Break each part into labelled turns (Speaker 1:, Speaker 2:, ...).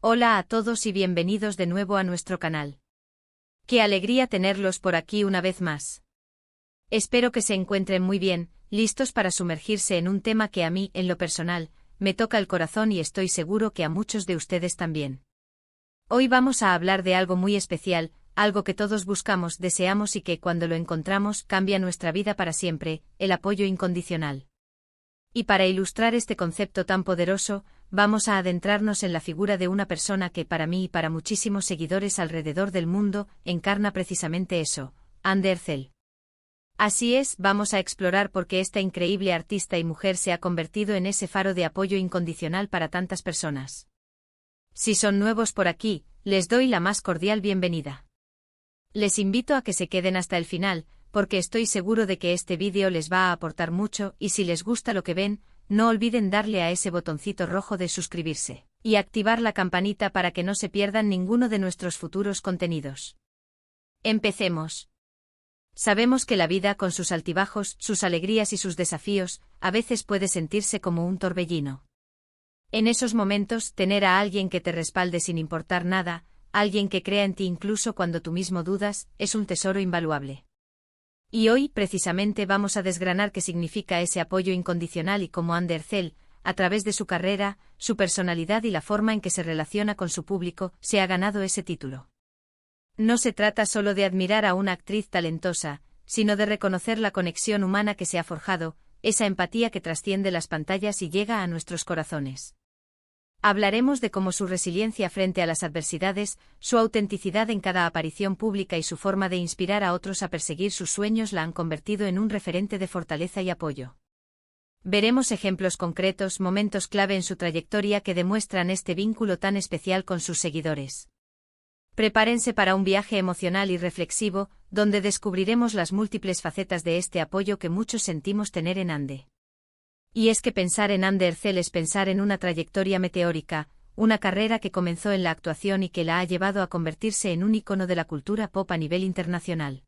Speaker 1: Hola a todos y bienvenidos de nuevo a nuestro canal. Qué alegría tenerlos por aquí una vez más. Espero que se encuentren muy bien, listos para sumergirse en un tema que a mí, en lo personal, me toca el corazón y estoy seguro que a muchos de ustedes también. Hoy vamos a hablar de algo muy especial, algo que todos buscamos, deseamos y que cuando lo encontramos cambia nuestra vida para siempre, el apoyo incondicional. Y para ilustrar este concepto tan poderoso, vamos a adentrarnos en la figura de una persona que para mí y para muchísimos seguidores alrededor del mundo, encarna precisamente eso, Andy Ercel. Así es, vamos a explorar por qué esta increíble artista y mujer se ha convertido en ese faro de apoyo incondicional para tantas personas. Si son nuevos por aquí, les doy la más cordial bienvenida. Les invito a que se queden hasta el final, porque estoy seguro de que este vídeo les va a aportar mucho y si les gusta lo que ven, no olviden darle a ese botoncito rojo de suscribirse y activar la campanita para que no se pierdan ninguno de nuestros futuros contenidos. Empecemos. Sabemos que la vida con sus altibajos, sus alegrías y sus desafíos, a veces puede sentirse como un torbellino. En esos momentos, tener a alguien que te respalde sin importar nada, alguien que crea en ti incluso cuando tú mismo dudas, es un tesoro invaluable. Y hoy, precisamente, vamos a desgranar qué significa ese apoyo incondicional y cómo Andy Ercel, a través de su carrera, su personalidad y la forma en que se relaciona con su público, se ha ganado ese título. No se trata solo de admirar a una actriz talentosa, sino de reconocer la conexión humana que se ha forjado, esa empatía que trasciende las pantallas y llega a nuestros corazones. Hablaremos de cómo su resiliencia frente a las adversidades, su autenticidad en cada aparición pública y su forma de inspirar a otros a perseguir sus sueños la han convertido en un referente de fortaleza y apoyo. Veremos ejemplos concretos, momentos clave en su trayectoria que demuestran este vínculo tan especial con sus seguidores. Prepárense para un viaje emocional y reflexivo, donde descubriremos las múltiples facetas de este apoyo que muchos sentimos tener en Andy. Y es que pensar en Andy Ercel es pensar en una trayectoria meteórica, una carrera que comenzó en la actuación y que la ha llevado a convertirse en un ícono de la cultura pop a nivel internacional.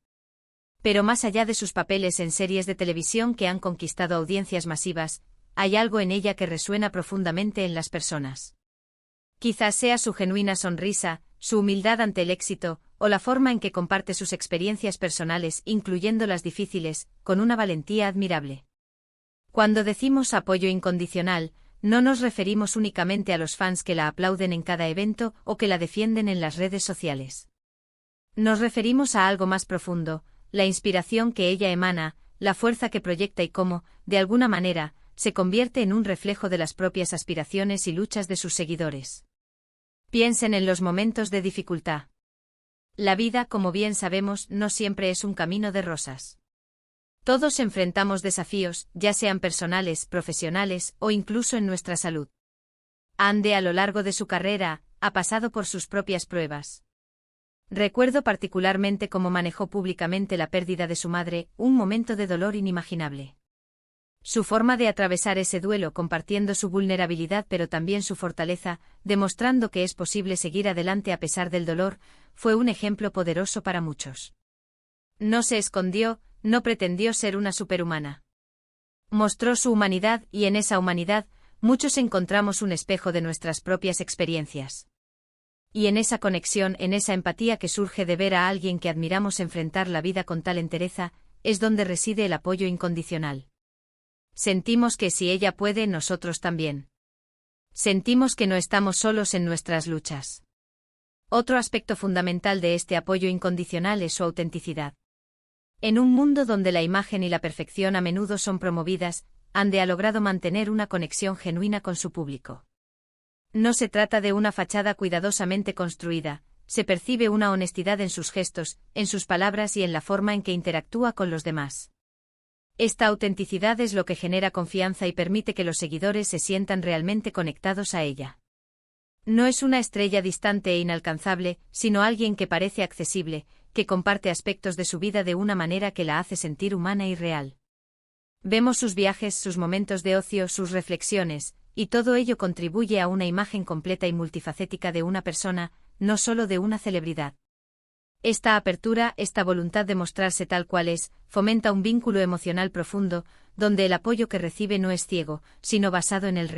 Speaker 1: Pero más allá de sus papeles en series de televisión que han conquistado audiencias masivas, hay algo en ella que resuena profundamente en las personas. Quizás sea su genuina sonrisa, su humildad ante el éxito, o la forma en que comparte sus experiencias personales, incluyendo las difíciles, con una valentía admirable. Cuando decimos apoyo incondicional, no nos referimos únicamente a los fans que la aplauden en cada evento o que la defienden en las redes sociales. Nos referimos a algo más profundo, la inspiración que ella emana, la fuerza que proyecta y cómo, de alguna manera, se convierte en un reflejo de las propias aspiraciones y luchas de sus seguidores. Piensen en los momentos de dificultad. La vida, como bien sabemos, no siempre es un camino de rosas. Todos enfrentamos desafíos, ya sean personales, profesionales o incluso en nuestra salud. Andy, a lo largo de su carrera, ha pasado por sus propias pruebas. Recuerdo particularmente cómo manejó públicamente la pérdida de su madre, un momento de dolor inimaginable. Su forma de atravesar ese duelo compartiendo su vulnerabilidad pero también su fortaleza, demostrando que es posible seguir adelante a pesar del dolor, fue un ejemplo poderoso para muchos. No se escondió, no pretendió ser una superhumana. Mostró su humanidad y en esa humanidad, muchos encontramos un espejo de nuestras propias experiencias. Y en esa conexión, en esa empatía que surge de ver a alguien que admiramos enfrentar la vida con tal entereza, es donde reside el apoyo incondicional. Sentimos que si ella puede, nosotros también. Sentimos que no estamos solos en nuestras luchas. Otro aspecto fundamental de este apoyo incondicional es su autenticidad. En un mundo donde la imagen y la perfección a menudo son promovidas, Andy ha logrado mantener una conexión genuina con su público. No se trata de una fachada cuidadosamente construida, se percibe una honestidad en sus gestos, en sus palabras y en la forma en que interactúa con los demás. Esta autenticidad es lo que genera confianza y permite que los seguidores se sientan realmente conectados a ella. No es una estrella distante e inalcanzable, sino alguien que parece accesible, que comparte aspectos de su vida de una manera que la hace sentir humana y real. Vemos sus viajes, sus momentos de ocio, sus reflexiones, y todo ello contribuye a una imagen completa y multifacética de una persona, no solo de una celebridad. Esta apertura, esta voluntad de mostrarse tal cual es, fomenta un vínculo emocional profundo, donde el apoyo que recibe no es ciego, sino basado en el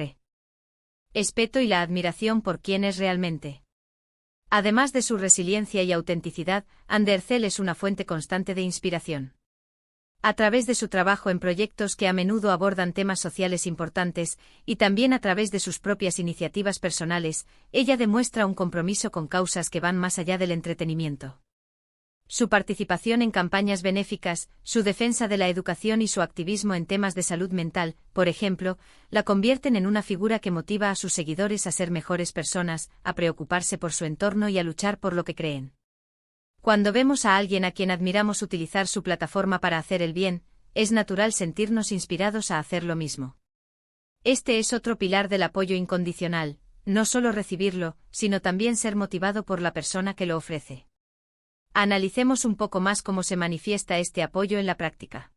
Speaker 1: respeto y la admiración por quien es realmente. Además de su resiliencia y autenticidad, Andercel es una fuente constante de inspiración. A través de su trabajo en proyectos que a menudo abordan temas sociales importantes, y también a través de sus propias iniciativas personales, ella demuestra un compromiso con causas que van más allá del entretenimiento. Su participación en campañas benéficas, su defensa de la educación y su activismo en temas de salud mental, por ejemplo, la convierten en una figura que motiva a sus seguidores a ser mejores personas, a preocuparse por su entorno y a luchar por lo que creen. Cuando vemos a alguien a quien admiramos utilizar su plataforma para hacer el bien, es natural sentirnos inspirados a hacer lo mismo. Este es otro pilar del apoyo incondicional, no solo recibirlo, sino también ser motivado por la persona que lo ofrece. Analicemos un poco más cómo se manifiesta este apoyo en la práctica.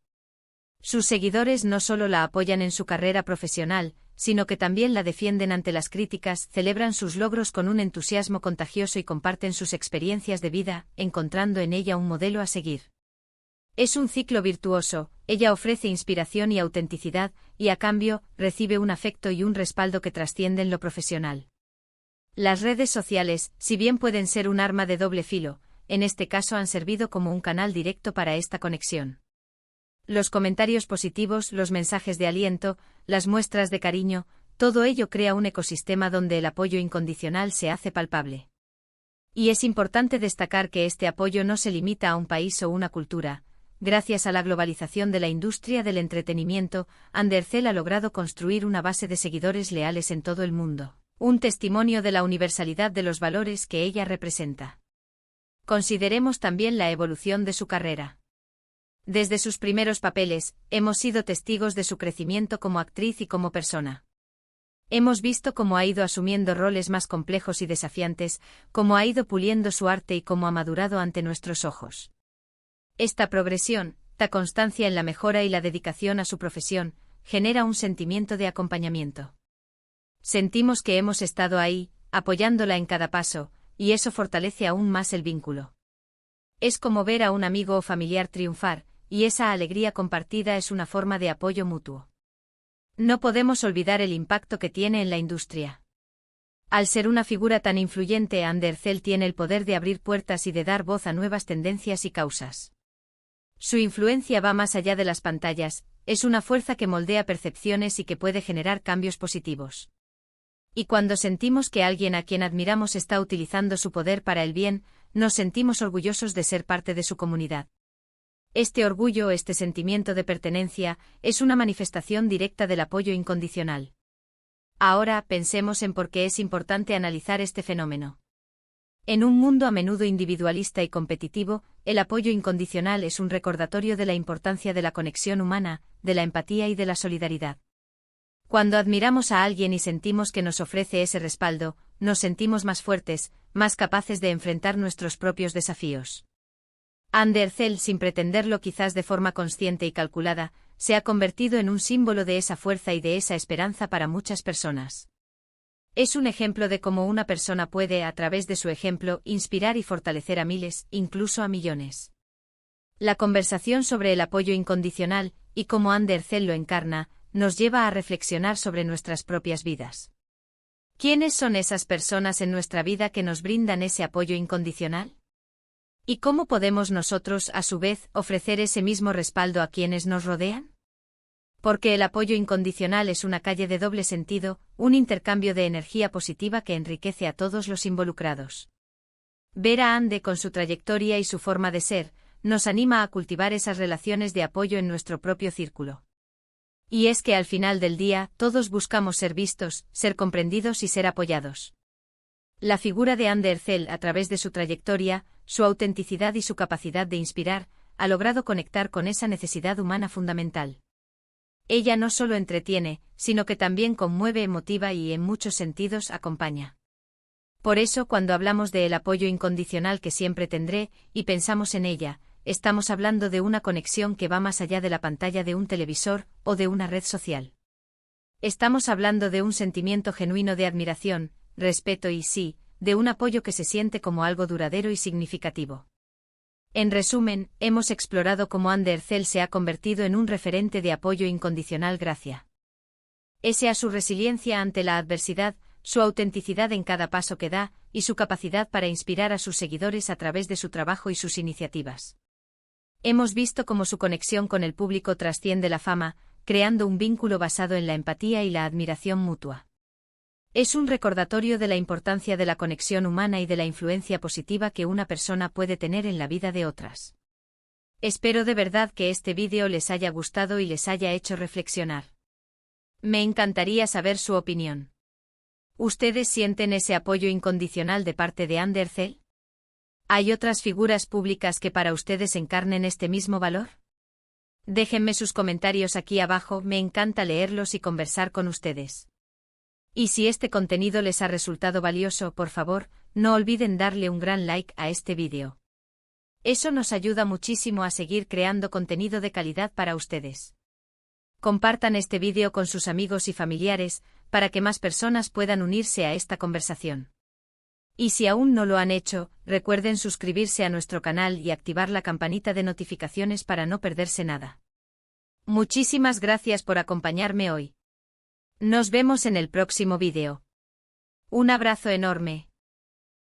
Speaker 1: Sus seguidores no solo la apoyan en su carrera profesional, sino que también la defienden ante las críticas, celebran sus logros con un entusiasmo contagioso y comparten sus experiencias de vida, encontrando en ella un modelo a seguir. Es un ciclo virtuoso, ella ofrece inspiración y autenticidad, y a cambio, recibe un afecto y un respaldo que trascienden lo profesional. Las redes sociales, si bien pueden ser un arma de doble filo, en este caso han servido como un canal directo para esta conexión. Los comentarios positivos, los mensajes de aliento, las muestras de cariño, todo ello crea un ecosistema donde el apoyo incondicional se hace palpable. Y es importante destacar que este apoyo no se limita a un país o una cultura. Gracias a la globalización de la industria del entretenimiento, Andercel ha logrado construir una base de seguidores leales en todo el mundo, un testimonio de la universalidad de los valores que ella representa. Consideremos también la evolución de su carrera. Desde sus primeros papeles, hemos sido testigos de su crecimiento como actriz y como persona. Hemos visto cómo ha ido asumiendo roles más complejos y desafiantes, cómo ha ido puliendo su arte y cómo ha madurado ante nuestros ojos. Esta progresión, la constancia en la mejora y la dedicación a su profesión, genera un sentimiento de acompañamiento. Sentimos que hemos estado ahí, apoyándola en cada paso, y eso fortalece aún más el vínculo. Es como ver a un amigo o familiar triunfar, y esa alegría compartida es una forma de apoyo mutuo. No podemos olvidar el impacto que tiene en la industria. Al ser una figura tan influyente, Andercel tiene el poder de abrir puertas y de dar voz a nuevas tendencias y causas. Su influencia va más allá de las pantallas, es una fuerza que moldea percepciones y que puede generar cambios positivos. Y cuando sentimos que alguien a quien admiramos está utilizando su poder para el bien, nos sentimos orgullosos de ser parte de su comunidad. Este orgullo, este sentimiento de pertenencia, es una manifestación directa del apoyo incondicional. Ahora, pensemos en por qué es importante analizar este fenómeno. En un mundo a menudo individualista y competitivo, el apoyo incondicional es un recordatorio de la importancia de la conexión humana, de la empatía y de la solidaridad. Cuando admiramos a alguien y sentimos que nos ofrece ese respaldo, nos sentimos más fuertes, más capaces de enfrentar nuestros propios desafíos. Andercel, sin pretenderlo quizás de forma consciente y calculada, se ha convertido en un símbolo de esa fuerza y de esa esperanza para muchas personas. Es un ejemplo de cómo una persona puede, a través de su ejemplo, inspirar y fortalecer a miles, incluso a millones. La conversación sobre el apoyo incondicional, y cómo Andercel lo encarna, nos lleva a reflexionar sobre nuestras propias vidas. ¿Quiénes son esas personas en nuestra vida que nos brindan ese apoyo incondicional? ¿Y cómo podemos nosotros, a su vez, ofrecer ese mismo respaldo a quienes nos rodean? Porque el apoyo incondicional es una calle de doble sentido, un intercambio de energía positiva que enriquece a todos los involucrados. Ver a Ande con su trayectoria y su forma de ser, nos anima a cultivar esas relaciones de apoyo en nuestro propio círculo. Y es que al final del día, todos buscamos ser vistos, ser comprendidos y ser apoyados. La figura de Andercel, a través de su trayectoria, su autenticidad y su capacidad de inspirar, ha logrado conectar con esa necesidad humana fundamental. Ella no solo entretiene, sino que también conmueve, motiva y en muchos sentidos acompaña. Por eso, cuando hablamos del apoyo incondicional que siempre tendré, y pensamos en ella, estamos hablando de una conexión que va más allá de la pantalla de un televisor o de una red social. Estamos hablando de un sentimiento genuino de admiración, respeto y sí, de un apoyo que se siente como algo duradero y significativo. En resumen, hemos explorado cómo Andercel se ha convertido en un referente de apoyo incondicional gracias a su resiliencia ante la adversidad, su autenticidad en cada paso que da, y su capacidad para inspirar a sus seguidores a través de su trabajo y sus iniciativas. Hemos visto cómo su conexión con el público trasciende la fama, creando un vínculo basado en la empatía y la admiración mutua. Es un recordatorio de la importancia de la conexión humana y de la influencia positiva que una persona puede tener en la vida de otras. Espero de verdad que este vídeo les haya gustado y les haya hecho reflexionar. Me encantaría saber su opinión. ¿Ustedes sienten ese apoyo incondicional de parte de Andercel? ¿Hay otras figuras públicas que para ustedes encarnen este mismo valor? Déjenme sus comentarios aquí abajo, me encanta leerlos y conversar con ustedes. Y si este contenido les ha resultado valioso, por favor, no olviden darle un gran like a este vídeo. Eso nos ayuda muchísimo a seguir creando contenido de calidad para ustedes. Compartan este vídeo con sus amigos y familiares, para que más personas puedan unirse a esta conversación. Y si aún no lo han hecho, recuerden suscribirse a nuestro canal y activar la campanita de notificaciones para no perderse nada. Muchísimas gracias por acompañarme hoy. Nos vemos en el próximo vídeo. Un abrazo enorme.